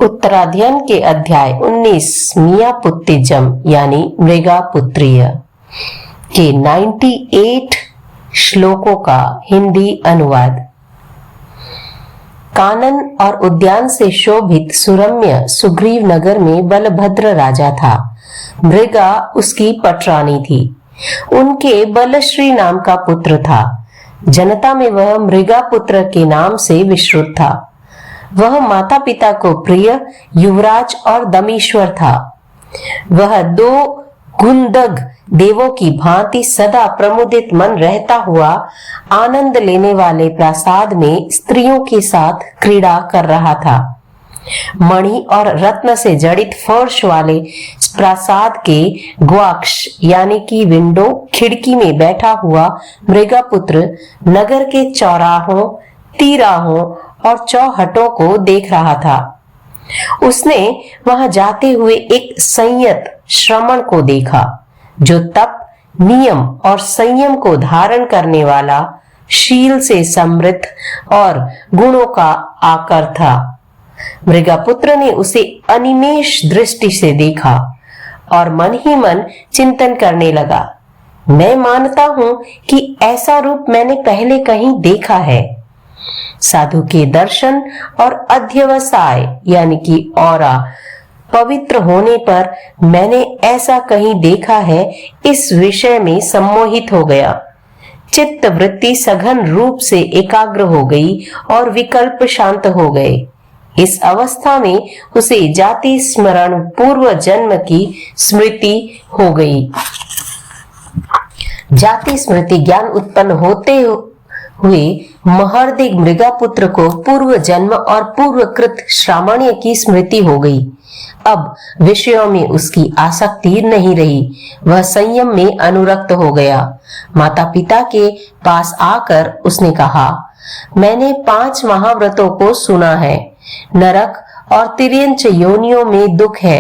उत्तराध्ययन के अध्याय 19 मिया पुत्तिजम यानी मृगा पुत्रीय के 98 श्लोकों का हिंदी अनुवाद। कानन और उद्यान से शोभित सुरम्य सुग्रीव नगर में बलभद्र राजा था। मृगा उसकी पटरानी थी। उनके बलश्री नाम का पुत्र था। जनता में वह मृगा पुत्र के नाम से विश्रुत था। वह माता पिता को प्रिय युवराज और दमीश्वर था। वह दो गुंदग देवों की भांति सदा प्रमुदित मन रहता हुआ आनंद लेने वाले प्रासाद में स्त्रियों के साथ क्रीड़ा कर रहा था। मणि और रत्न से जड़ित फर्श वाले प्रासाद के ग्वाक्ष यानी कि विंडो खिड़की में बैठा हुआ मृगापुत्र नगर के चौराहों, तिराहों और चौहटों को देख रहा था। उसने वहां जाते हुए एक संयत श्रमण को देखा, जो तप, नियम और संयम को धारण करने वाला, शील से समृद्ध और गुणों का आकर था। मृगापुत्र ने उसे अनिमेष दृष्टि से देखा और मन ही मन चिंतन करने लगा। मैं मानता हूं कि ऐसा रूप मैंने पहले कहीं देखा है। साधु के दर्शन और अध्यवसाय यानी कि औरा पवित्र होने पर मैंने ऐसा कहीं देखा है, इस विषय में सम्मोहित हो गया। चित्त वृत्ति सघन रूप से एकाग्र हो गई और विकल्प शांत हो गए। इस अवस्था में उसे जाति स्मरण, पूर्व जन्म की स्मृति हो गई। जाति स्मृति ज्ञान उत्पन्न होते हुए महर्दिग मृगापुत्र को पूर्व जन्म और पूर्वकृत श्रामण्य की स्मृति हो गई। अब विषयों में उसकी आसक्ति नहीं रही। वह संयम में अनुरक्त हो गया। माता पिता के पास आकर उसने कहा, मैंने 5 महाव्रतों को सुना है। नरक और तिर्यंच योनियों में दुख है।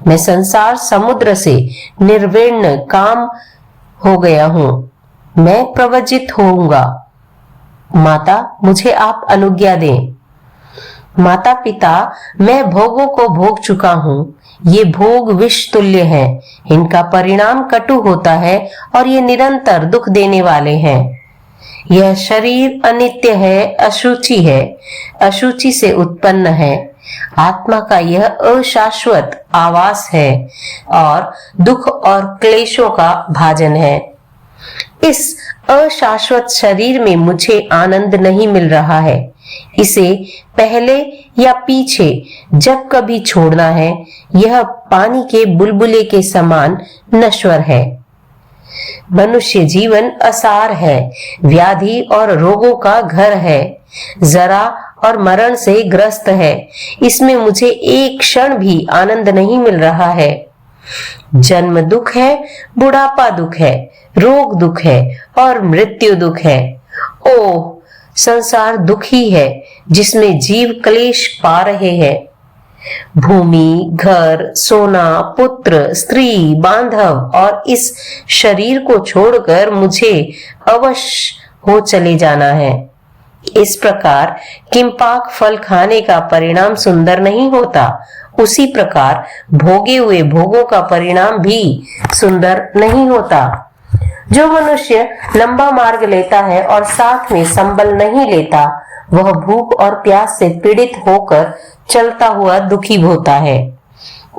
मैं संसार समुद्र से निर्विण्ण काम हो गया हूँ। मैं प्रवजित होऊंगा। माता, मुझे आप अनुज्ञा दें। माता पिता, मैं भोगों को भोग चुका हूँ। ये भोग विष तुल्य है। इनका परिणाम कटु होता है और ये निरंतर दुख देने वाले हैं। यह शरीर अनित्य है, अशुचि है, अशुचि से उत्पन्न है। आत्मा का यह अशाश्वत आवास है और दुख और क्लेशों का भाजन है। इस अशाश्वत शरीर में मुझे आनंद नहीं मिल रहा है। इसे पहले या पीछे जब कभी छोड़ना है, यह पानी के बुलबुले के समान नश्वर है। मनुष्य जीवन असार है, व्याधि और रोगों का घर है, जरा और मरण से ग्रस्त है। इसमें मुझे एक क्षण भी आनंद नहीं मिल रहा है। जन्म दुख है, बुढ़ापा दुख है, रोग दुख है और मृत्यु दुख है। ओह, संसार दुखी है जिसमें जीव क्लेश पा रहे हैं। भूमि, घर, सोना, पुत्र, स्त्री, बांधव और इस शरीर को छोड़कर मुझे अवश्य हो चले जाना है। इस प्रकार किंपाक फल खाने का परिणाम सुंदर नहीं होता, उसी प्रकार भोगे हुए भोगों का परिणाम भी सुंदर नहीं होता। जो मनुष्य लंबा मार्ग लेता है और साथ में संबल नहीं लेता, वह भूख और प्यास से पीड़ित होकर चलता हुआ दुखी होता है।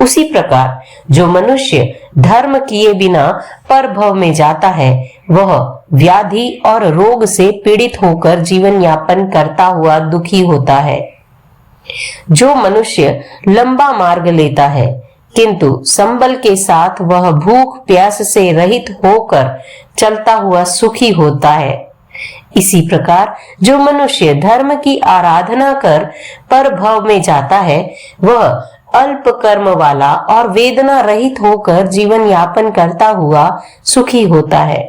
उसी प्रकार जो मनुष्य धर्म किए बिना परभव में जाता है, वह व्याधि और रोग से पीड़ित होकर जीवन यापन करता हुआ दुखी होता है। जो मनुष्य लंबा मार्ग लेता है किंतु संबल के साथ, वह भूख प्यास से रहित होकर चलता हुआ सुखी होता है। इसी प्रकार जो मनुष्य धर्म की आराधना कर परभव में जाता है, वह अल्प कर्म वाला और वेदना रहित होकर जीवन यापन करता हुआ सुखी होता है।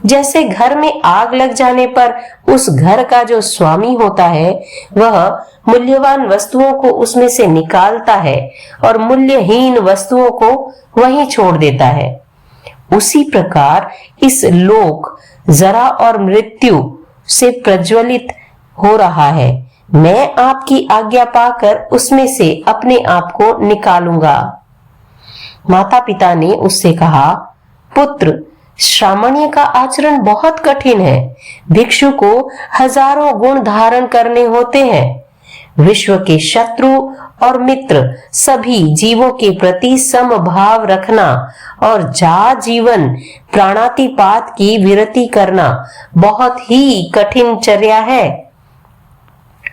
जैसे घर में आग लग जाने पर उस घर का जो स्वामी होता है, वह मूल्यवान वस्तुओं को उसमें से निकालता है और मूल्यहीन वस्तुओं को वहीं छोड़ देता है। उसी प्रकार इस लोक जरा और मृत्यु से प्रज्वलित हो रहा है। मैं आपकी आज्ञा पाकर उसमें से अपने आप को निकालूंगा। माता पिता ने उससे कहा, पुत्र, श्रामण्य का आचरण बहुत कठिन है। भिक्षु को हजारों गुण धारण करने होते हैं। विश्व के शत्रु और मित्र सभी जीवों के प्रति समभाव रखना और जा जीवन प्राणातिपात की विरति करना बहुत ही कठिन चर्या है।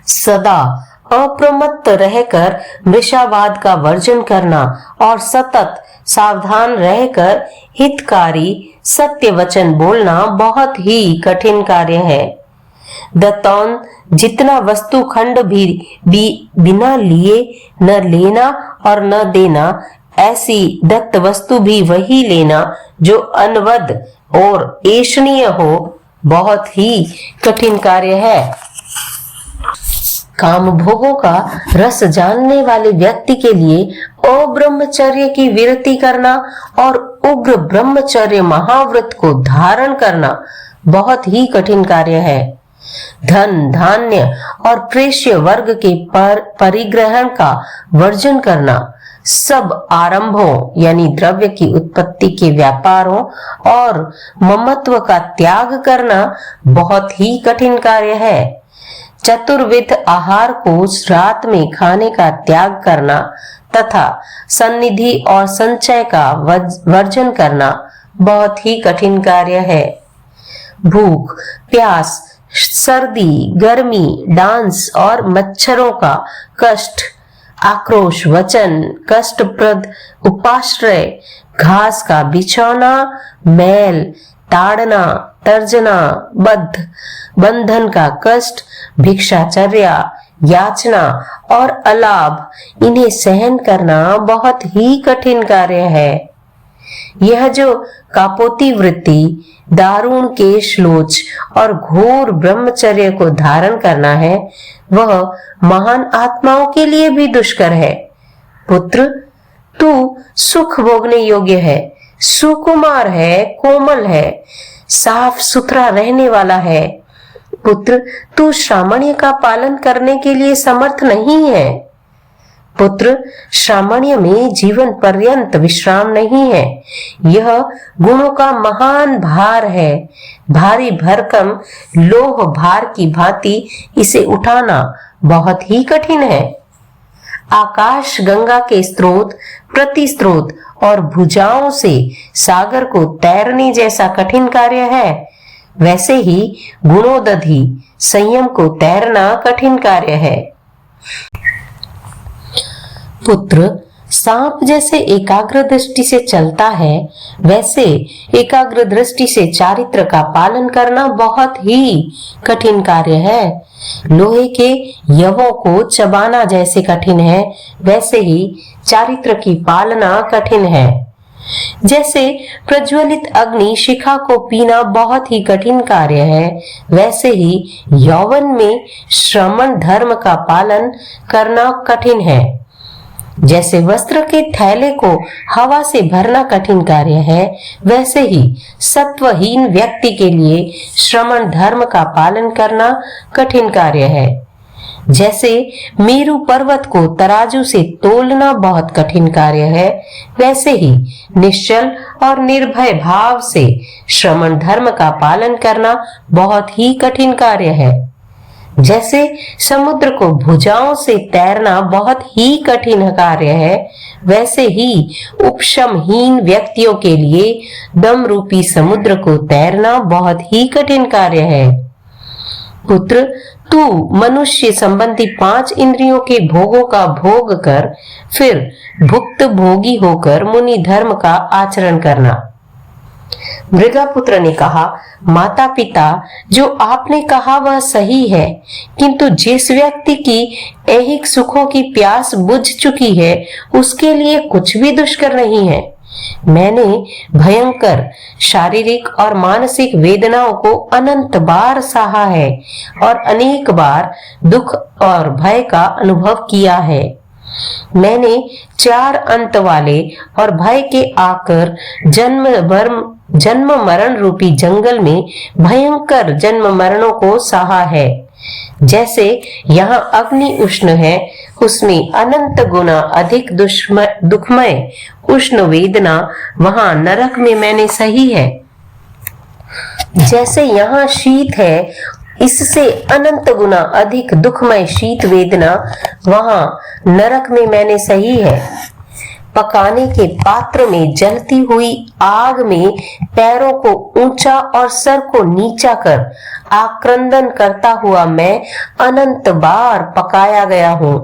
सदा अप्रमत्त रहकर मृषावाद का वर्जन करना और सतत सावधान रहकर हितकारी सत्य वचन बोलना बहुत ही कठिन कार्य है। दत्तौन जितना वस्तु खंड भी बिना लिए न लेना और न देना, ऐसी दत्त वस्तु भी वही लेना जो अनवद और ऐषणीय हो, बहुत ही कठिन कार्य है। काम भोगों का रस जानने वाले व्यक्ति के लिए अब्रह्मचर्य की विरति करना और उग्र ब्रह्मचर्य महाव्रत को धारण करना बहुत ही कठिन कार्य है। धन, धान्य और प्रेष्य वर्ग के परिग्रहण का वर्जन करना, सब आरंभों यानी द्रव्य की उत्पत्ति के व्यापारों और ममत्व का त्याग करना बहुत ही कठिन कार्य है। चतुर्विध आहार को रात में खाने का त्याग करना तथा सन्निधि और संचय का वर्जन करना बहुत ही कठिन कार्य है। भूख, प्यास, सर्दी, गर्मी, डांस और मच्छरों का कष्ट, आक्रोश वचन, कष्टप्रद उपाश्रय, घास का बिछौना, मैल, ताड़ना, तर्जना, बंधन का कष्ट, भिक्षाचर्या, याचना और अलाभ, इन्हें सहन करना बहुत ही कठिन कार्य है। यह जो कापोती वृत्ति, दारुण केशलोच और घोर ब्रह्मचर्य को धारण करना है, वह महान आत्माओं के लिए भी दुष्कर है। पुत्र, तू सुख भोगने योग्य है, सुकुमार है, कोमल है, साफ सुथरा रहने वाला है। पुत्र, तू श्रामण्य का पालन करने के लिए समर्थ नहीं है। पुत्र, श्रामण्य में जीवन पर्यंत विश्राम नहीं है। यह गुणों का महान भार है। भारी भरकम लोह भार की भांति इसे उठाना बहुत ही कठिन है। आकाश गंगा के स्रोत, प्रति स्रोत और भुजाओं से सागर को तैरने जैसा कठिन कार्य है, वैसे ही गुणोदधि संयम को तैरना कठिन कार्य है। पुत्र, सांप जैसे एकाग्र दृष्टि से चलता है, वैसे एकाग्र दृष्टि से चारित्र का पालन करना बहुत ही कठिन कार्य है। लोहे के यवों को चबाना जैसे कठिन है, वैसे ही चारित्र की पालना कठिन है। जैसे प्रज्वलित अग्नि शिखा को पीना बहुत ही कठिन कार्य है, वैसे ही यौवन में श्रमण धर्म का पालन करना कठिन है। जैसे वस्त्र के थैले को हवा से भरना कठिन कार्य है, वैसे ही सत्वहीन व्यक्ति के लिए श्रमण धर्म का पालन करना कठिन कार्य है। जैसे मेरु पर्वत को तराजू से तोलना बहुत कठिन कार्य है, वैसे ही निश्चल और निर्भय भाव से श्रमण धर्म का पालन करना बहुत ही कठिन कार्य है। जैसे समुद्र को भुजाओं से तैरना बहुत ही कठिन कार्य है, वैसे ही उपशमहीन व्यक्तियों के लिए दम रूपी समुद्र को तैरना बहुत ही कठिन कार्य है। पुत्र, तू मनुष्य संबंधी 5 इंद्रियों के भोगों का भोग कर फिर भुक्त भोगी होकर मुनि धर्म का आचरण करना। मृगपुत्र ने कहा, माता पिता, जो आपने कहा वह सही है, किंतु जिस व्यक्ति की ऐहिक सुखों की प्यास बुझ चुकी है, उसके लिए कुछ भी दुष्कर नहीं है। मैंने भयंकर शारीरिक और मानसिक वेदनाओं को अनंत बार सहा है और अनेक बार दुख और भय का अनुभव किया है। मैंने 4 अंत वाले और भय के आकर जन्म मरण रूपी जंगल में भयंकर जन्म मरणों को सहा है। जैसे यहाँ अग्नि उष्ण है, उसमें अनंत गुना अधिक दुखमय उष्ण वेदना वहां नरक में मैंने सही है। जैसे यहाँ शीत है, इससे अनंत गुना अधिक दुखमय शीत वेदना वहां नरक में मैंने सही है। पकाने के पात्र में जलती हुई आग में पैरों को ऊंचा और सर को नीचा कर आक्रंदन करता हुआ मैं अनंत बार पकाया गया हूँ।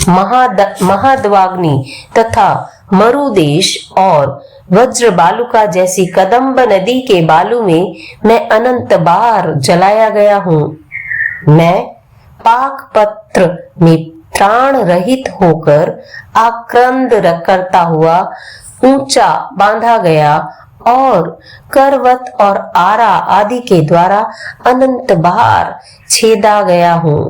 महाद्वाग्नि तथा मरुदेश और वज्र बालुका जैसी कदम्ब नदी के बालू में मैं अनंत बार जलाया गया हूँ। मैं पाक पत्र में प्राण रहित होकर आक्रंद करता हुआ ऊंचा बांधा गया और करवत और आरा आदि के द्वारा अनंत बार छेदा गया हूँ।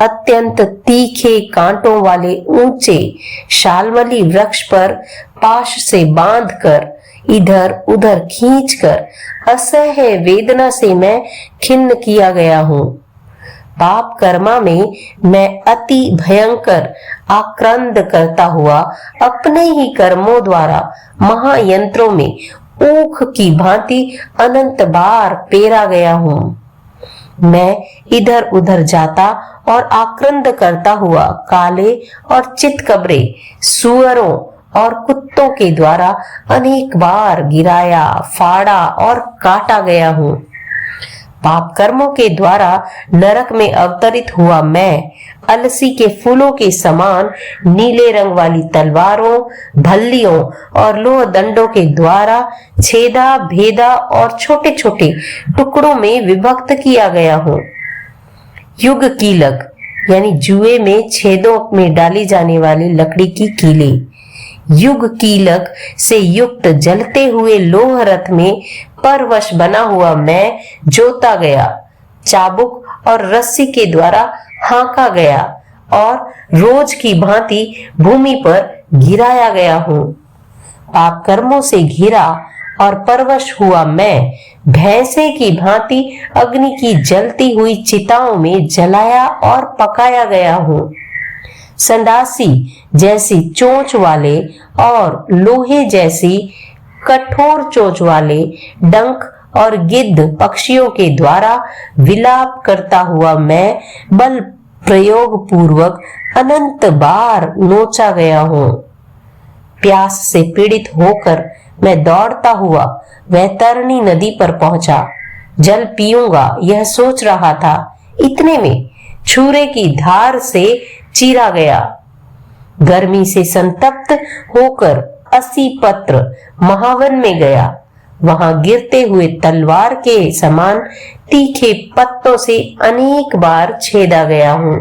अत्यंत तीखे कांटों वाले ऊंचे शालमली वृक्ष पर पाश से बांधकर इधर उधर खींचकर असह्य वेदना से मैं खिन्न किया गया हूँ। पाप कर्मा में मैं अति भयंकर आक्रंद करता हुआ अपने ही कर्मों द्वारा महायंत्रों में ऊख की भांति अनंत बार पेरा गया हूँ। मैं इधर उधर जाता और आक्रंद करता हुआ काले और चितकबरे सुअरों और कुत्तों के द्वारा अनेक बार गिराया, फाड़ा और काटा गया हूँ। पाप कर्मों के द्वारा नरक में अवतरित हुआ मैं अलसी के फूलों के समान नीले रंग वाली तलवारों, भल्लियों और लोह दंडों के द्वारा छेदा, भेदा और छोटे छोटे टुकड़ों में विभक्त किया गया हूँ। युग कीलक यानी जुए में छेदों में डाली जाने वाली लकड़ी की कीले, युग कीलक से युक्त जलते हुए लोह रथ में परवश बना हुआ मैं जोता गया, चाबुक और रस्सी के द्वारा हाँका गया और रोज की भांति भूमि पर गिराया गया हूँ। पाप कर्मों से घिरा और परवश हुआ मैं भैंसे की भांति अग्नि की जलती हुई चिताओं में जलाया और पकाया गया हूँ। संडासी जैसी चोंच वाले और लोहे जैसी कठोर चोंच वाले डंक और गिद्ध पक्षियों के द्वारा विलाप करता हुआ मैं बल प्रयोग पूर्वक अनंत बार नोचा गया हूँ। प्यास से पीड़ित होकर मैं दौड़ता हुआ वैतरणी नदी पर पहुंचा। जल पीऊंगा यह सोच रहा था, इतने में छुरे की धार से चीरा गया। गर्मी से संतप्त होकर 80 पत्र महावन में गया। वहां गिरते हुए तलवार के समान तीखे पत्तों से अनेक बार छेदा गया हूँ।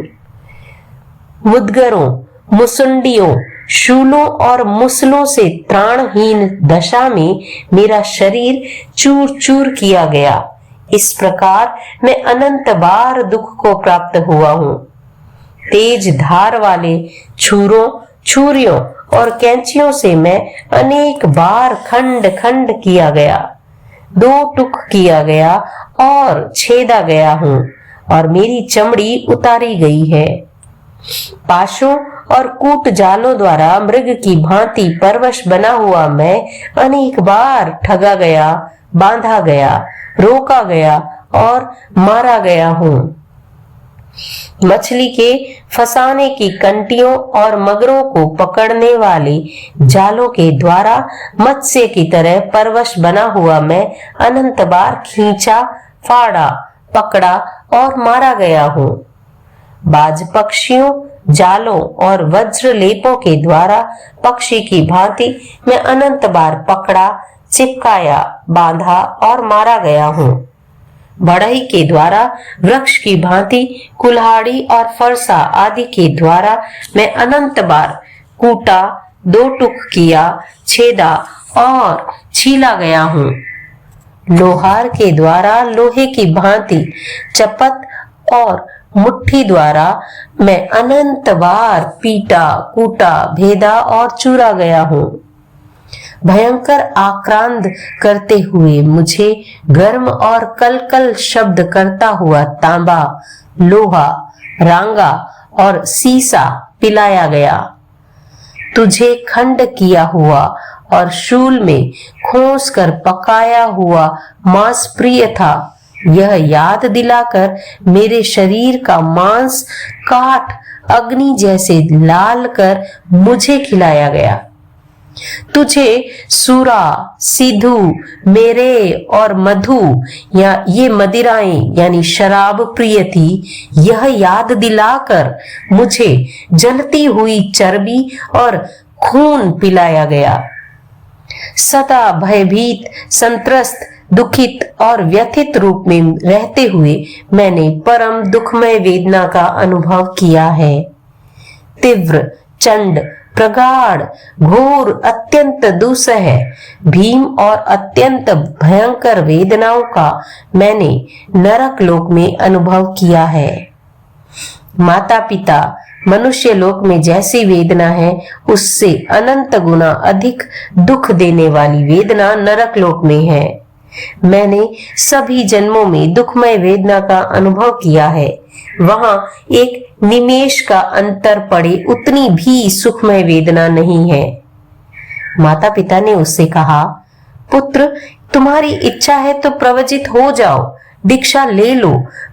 मुदगरों, मुसुंडियों, शूलों और मुसलों से त्राणहीन दशा में मेरा शरीर चूर चूर किया गया। इस प्रकार मैं अनंत बार दुख को प्राप्त हुआ हूँ। तेज धार वाले छुरों, छुरियों और कैंचियों से मैं अनेक बार खंड खंड किया गया, दो टुक किया गया और छेदा गया हूँ और मेरी चमड़ी उतारी गई है। पाशों और कूट जालों द्वारा मृग की भांति परवश बना हुआ मैं अनेक बार ठगा गया, बांधा गया, रोका गया और मारा गया हूँ। मछली के फंसाने की कंटियों और मगरों को पकड़ने वाले जालों के द्वारा मत्स्य की तरह परवश बना हुआ मैं अनंत बार खींचा, फाड़ा, पकड़ा और मारा गया हूँ। बाज पक्षियों, जालों और वज्र लेपों के द्वारा पक्षी की भांति मैं अनंत बार पकड़ा, चिपकाया, बांधा और मारा गया हूँ। बढ़ई के द्वारा वृक्ष की भांति कुल्हाड़ी और फरसा आदि के द्वारा मैं अनंत बार कूटा, दो टुक किया, छेदा और छीला गया हूँ। लोहार के द्वारा लोहे की भांति चपत और मुट्ठी द्वारा मैं अनंत बार पीटा, कूटा, भेदा और चूरा गया हूँ। भयंकर आक्रांत करते हुए मुझे गर्म और कलकल शब्द करता हुआ तांबा, लोहा, रांगा और सीसा पिलाया गया। तुझे खंड किया हुआ और शूल में खोस कर पकाया हुआ मांस प्रिय था। यह याद दिलाकर मेरे शरीर का मांस काट अग्नि जैसे लाल कर मुझे खिलाया गया। तुझे सूरा, सिधु, मेरे और मधु या ये मदिराएं यानी शराब प्रिय थी। यह याद दिलाकर मुझे जलती हुई चर्बी और खून पिलाया गया। सदा भयभीत, संत्रस्त, दुखित और व्यथित रूप में रहते हुए मैंने परम दुखमय वेदना का अनुभव किया है। तीव्र, चंड, प्रगाढ़, घोर, अत्यंत दुस्सह, भीम और अत्यंत भयंकर वेदनाओं का मैंने नरक लोक में अनुभव किया है। माता पिता मनुष्य लोक में जैसी वेदना है उससे अनंत गुना अधिक दुख देने वाली वेदना नरक लोक में है। मैंने सभी जन्मों में दुखमय वेदना का अनुभव किया है। वहां एक निमेष का अंतर पड़े उतनी भी सुखमय वेदना नहीं है। माता पिता ने उससे कहा, पुत्र, तुम्हारी इच्छा है तो प्रवचित हो जाओ, दीक्षा ले लो,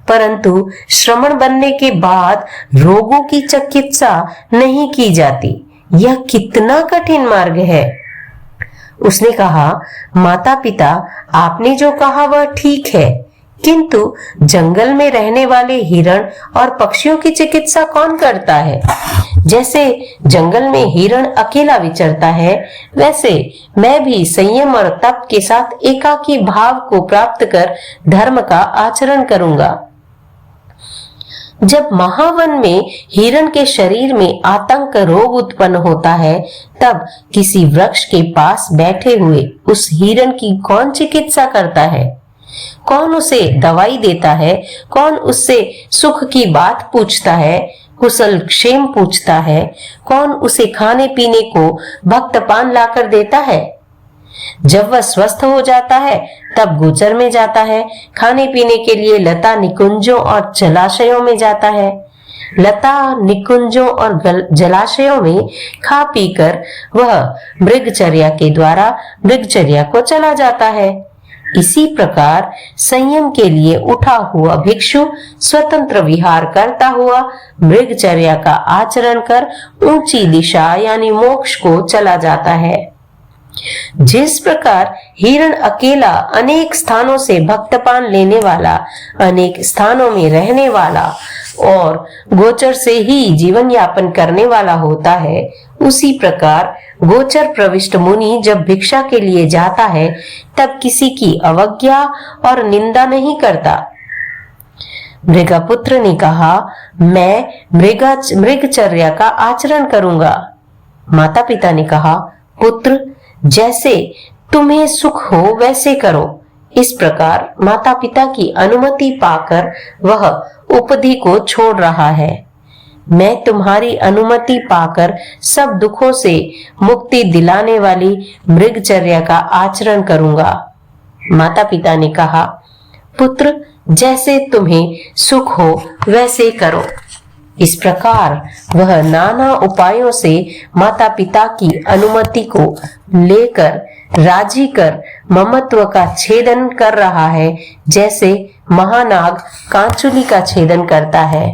परंतु श्रमण बनने के बाद रोगों की चिकित्सा नहीं की जाती। यह कितना कठिन मार्ग है। उसने कहा, माता पिता, आपने जो कहा वह ठीक है, किंतु जंगल में रहने वाले हिरण और पक्षियों की चिकित्सा कौन करता है? जैसे जंगल में हिरण अकेला विचरता है, वैसे मैं भी संयम और तप के साथ एकाकी भाव को प्राप्त कर धर्म का आचरण करूंगा। जब महावन में हिरण के शरीर में आतंक रोग उत्पन्न होता है, तब किसी वृक्ष के पास बैठे हुए उस हिरण की कौन चिकित्सा करता है? कौन उसे दवाई देता है? कौन उससे सुख की बात पूछता है, कुशल क्षेम पूछता है? कौन उसे खाने पीने को भक्त पान लाकर देता है? जब वह स्वस्थ हो जाता है तब गोचर में जाता है, खाने पीने के लिए लता निकुंजों और जलाशयों में जाता है। लता निकुंजों और जलाशयों में खा पीकर वह मृगचर्या के द्वारा मृगचर्या को चला जाता है। इसी प्रकार संयम के लिए उठा हुआ भिक्षु स्वतंत्र विहार करता हुआ मृगचर्या का आचरण कर ऊंची दिशा यानी मोक्ष को चला जाता है। जिस प्रकार हिरण अकेला अनेक स्थानों से भक्तपान लेने वाला, अनेक स्थानों में रहने वाला और गोचर से ही जीवन यापन करने वाला होता है, उसी प्रकार गोचर प्रविष्ट मुनि जब भिक्षा के लिए जाता है तब किसी की अवज्ञा और निंदा नहीं करता। मृगपुत्र ने कहा, मैं मृगचर्या का आचरण करूंगा। माता पिता ने कहा, पुत्र, जैसे तुम्हें सुख हो वैसे करो। इस प्रकार माता पिता की अनुमति पाकर वह उपधि को छोड़ रहा है। मैं तुम्हारी अनुमति पाकर सब दुखों से मुक्ति दिलाने वाली मृगचर्या का आचरण करूंगा। माता पिता ने कहा, पुत्र, जैसे तुम्हें सुख हो वैसे करो। इस प्रकार वह नाना उपायों से माता पिता की अनुमति को लेकर राजी कर ममत्व का छेदन कर रहा है, जैसे महानाग कांचुली का छेदन करता है।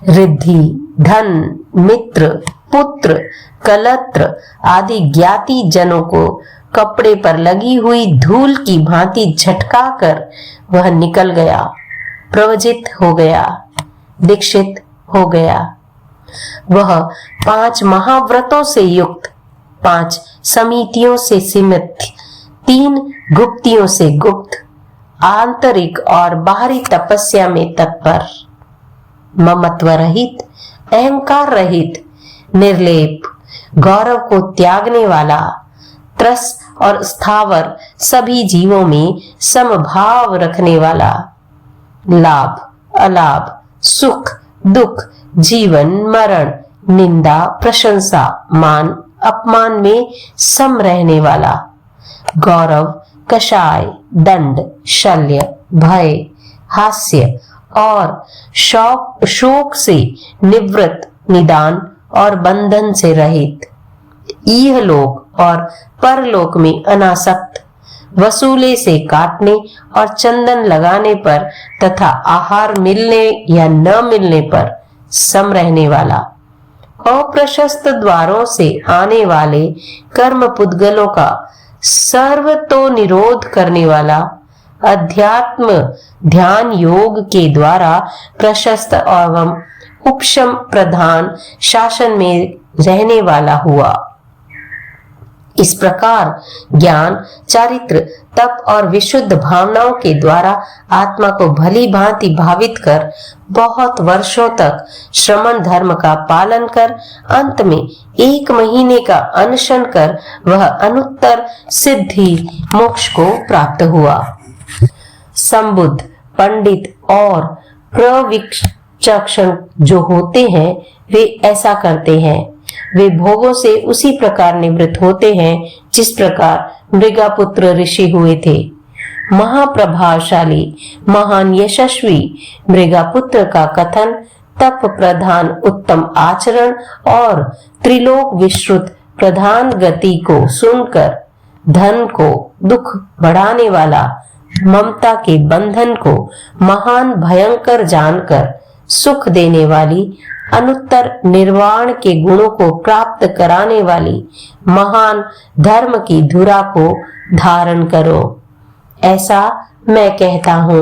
रिद्धि, धन, मित्र, पुत्र, कलत्र आदि ज्ञाति जनों को कपड़े पर लगी हुई धूल की भांति झटका कर वह निकल गया, प्रवजित हो गया, दीक्षित हो गया। वह 5 महाव्रतों से युक्त, 5 समितियों से सीमित, 3 गुप्तियों से गुप्त, आंतरिक और बाहरी तपस्या में तत्पर, ममत्व रहित, अहंकार रहित, निर्लेप, गौरव को त्यागने वाला, त्रस और स्थावर सभी जीवों में समभाव रखने वाला, लाभ, अलाभ, सुख, दुख, जीवन, मरण, निंदा, प्रशंसा, मान, अपमान में सम रहने वाला, गौरव, कषाय, दंड, शल्य, भय, हास्य और शोक से निवृत्त, निदान और बंधन से रहित, इहलोक और परलोक में अनासक्त, वसूले से काटने और चंदन लगाने पर तथा आहार मिलने या न मिलने पर सम रहने वाला, अप्रशस्त द्वारों से आने वाले कर्म पुद्गलों का सर्वतो निरोध करने वाला, अध्यात्म ध्यान योग के द्वारा प्रशस्त एवं उपशम प्रधान शासन में रहने वाला हुआ। इस प्रकार ज्ञान, चारित्र, तप और विशुद्ध भावनाओं के द्वारा आत्मा को भली भांति भावित कर बहुत वर्षों तक श्रमण धर्म का पालन कर अंत में 1 महीने का अनशन कर वह अनुत्तर सिद्धि मोक्ष को प्राप्त हुआ। संबुद्ध, पंडित और प्रविचक्षण जो होते हैं वे ऐसा करते हैं। वे भोगों से उसी प्रकार निवृत्त होते हैं जिस प्रकार मृगापुत्र ऋषि हुए थे। महाप्रभावशाली, महान यशस्वी मृगापुत्र का कथन तप प्रधान उत्तम आचरण और त्रिलोक विश्रुत प्रधान गति को सुनकर धन को दुख बढ़ाने वाला, ममता के बंधन को महान भयंकर जानकर सुख देने वाली, अनुत्तर निर्वाण के गुणों को प्राप्त कराने वाली महान धर्म की धुरा को धारण करो। ऐसा मैं कहता हूँ।